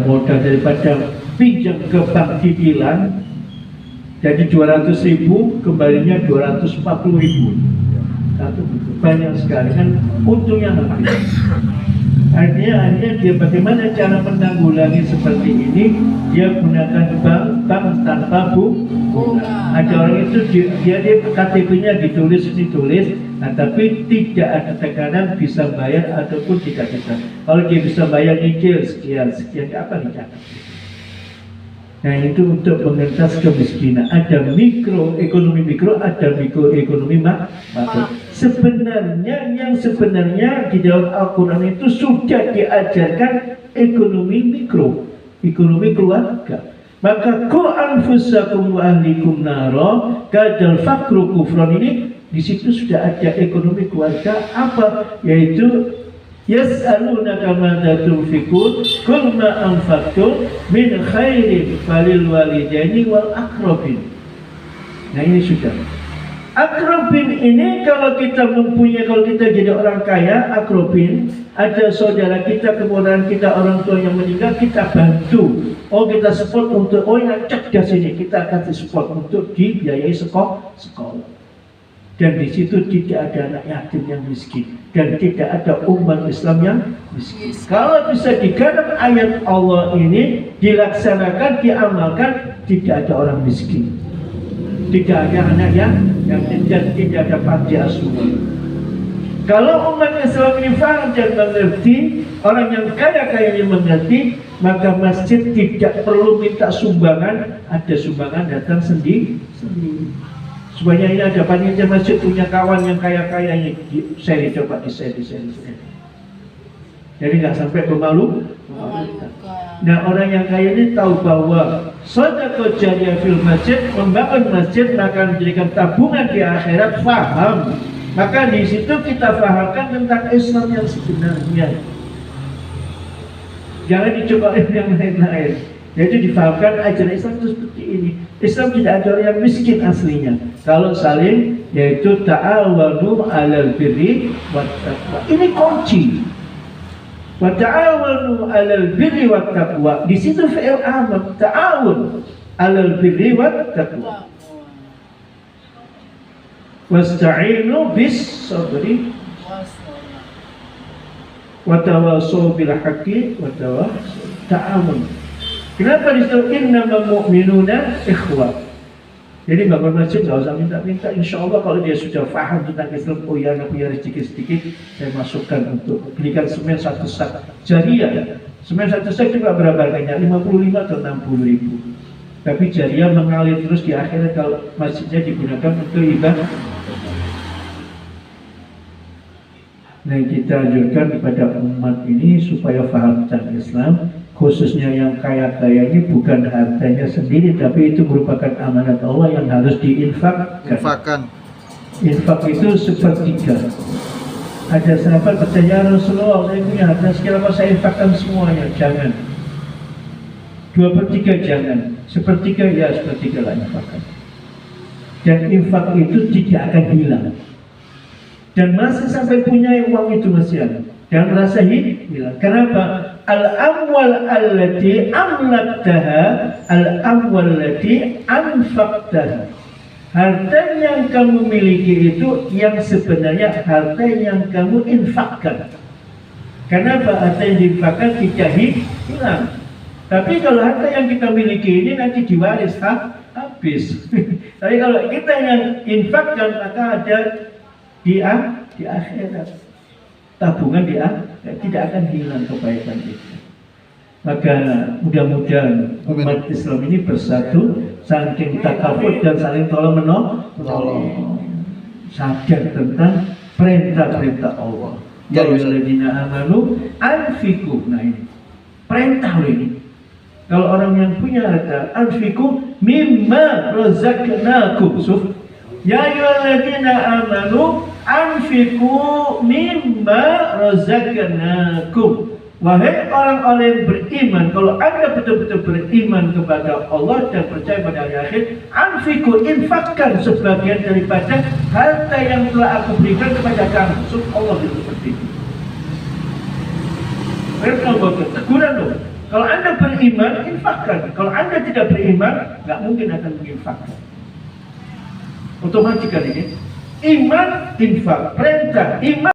modal daripada pinjam ke bank cicilan, jadi 200.000 kembalinya 240.000. Satu banyak sekali kan untungnya habis. Artinya dia bagaimana cara menanggulangi seperti ini, dia gunakan bank tanpa bunga. Ada orang itu dia KTP-nya ditulis, nah tapi tidak ada tekanan bisa bayar ataupun tidak bisa. Kalau dia bisa bayar nyicil sekian apa dicatat. Nah itu untuk mengentas kemiskinan. Ada ekonomi mikro, ada mikroekonomi makro. Sebenarnya di dalam Al-Quran itu sudah diajarkan ekonomi mikro, ekonomi keluarga. Maka ku anfusakum wa ahlikum naro kadal fakru kufron ini di situ sudah ada ekonomi keluarga apa, yaitu yas'alunaka madza tunfiqun qul ma anfaqtum min khairin falil walidaini wal aqrabin. Nah ini sudah. Akrobin ini kalau kita jadi orang kaya, akrobin, ada saudara kita, kemudian kita orang tua yang meninggal, kita bantu. Oh kita support untuk, oh yang cerdas ini, kita akan support untuk dibiayai sekolah. Dan di situ tidak ada anak yatim yang miskin, dan tidak ada umat Islam yang miskin. Kalau bisa digarap ayat Allah ini, dilaksanakan, diamalkan, tidak ada orang miskin. Tidak ada anak yang tidak ada panti asuhan. Kalau umat Islam ini faham dan mengerti, orang yang kaya ini mengerti, maka masjid tidak perlu minta sumbangan, ada sumbangan datang sendiri. Supaya ini ada panitia masjid punya kawan yang kaya-kaya ini, coba di share. Jadi nggak sampai pemalu. Nah orang yang kaya ini tahu bahwa sedekah jariyah fil masjid, membangun masjid akan menjadikan tabungan di akhirat, faham. Maka di situ kita fahamkan tentang Islam yang sebenarnya. Jangan dicobain yang lain-lain. Yaitu difahamkan ajaran Islam itu seperti ini. Islam tidak ada orang yang miskin aslinya. Kalau saling, yaitu ta'awanu 'alal birri wat taqwa. Ini kunci. Wa ta'awanu 'alal birri wat taqwa. Di situ fi'il amr, ta'awun 'alal birri wat taqwa. Wasta'inu bis sabri wa tawassaw bil haqqi wa tawassaw ta'awun. Kenapa disitu innamal mu'minuna ikhwah? Jadi bangun masjid nggak usah minta-minta. Insya Allah kalau dia sudah paham tentang Islam, oh ya nak punya sedikit-sedikit, saya masukkan untuk belikan semen satu sak jariyah. Semen satu sak juga berapa harganya? 55 atau 60.000. Tapi jariyah mengalir terus di akhirat kalau masjidnya digunakan untuk ibadah. Nah kita anjurkan kepada umat ini supaya paham tentang Islam. Khususnya yang kaya-kaya ini bukan hartanya sendiri, tapi itu merupakan amanat Allah yang harus diinfakkan. Infak itu sepertiga. Ada sahabat bertanya, Rasulullah, saya punya harta sekian, apa saya infakkan semuanya? Jangan. 2/3 jangan. Sepertiga ya sepertiga lah infakkan. Dan infak itu tidak akan hilang. Dan masih sampai punya uang itu masih ada. Jangan merasa hilang. Kenapa? Al-amwal allati amlaktaha, al-amwal allati anfaqtaha. Harta yang kamu miliki itu yang sebenarnya harta yang kamu infakkan. Kenapa? Harta yang diinfakkan tidak hilang. Tapi kalau harta yang kita miliki ini nanti diwaris habis. Tapi kalau kita yang infakkan, maka ada di akhirat. Tabungan tidak akan hilang kebaikan itu. Maka mudah-mudahan umat Islam ini bersatu, saling takafut dan saling tolong menolong, sadar tentang perintah-perintah Allah. Ya ayyuhalladzina amanu anfiqu. Nah ini perintah ini. Kalau orang yang punya harta, anfiqu mimma razaqnakum. Ya ayyuhalladzina amanu anfiqu mimma razaqnakum. Wahai orang-orang yang beriman, kalau Anda betul-betul beriman kepada Allah dan percaya pada hari akhir, anfiqu, infakkan sebagian daripada harta yang telah aku berikan kepada kamu. Allah itu seperti itu. Teguran loh. Kalau Anda beriman, infakkan. Kalau Anda tidak beriman, nggak mungkin akan menginfakkan. Otomatis kan ini. Iman, infak, perintah, iman.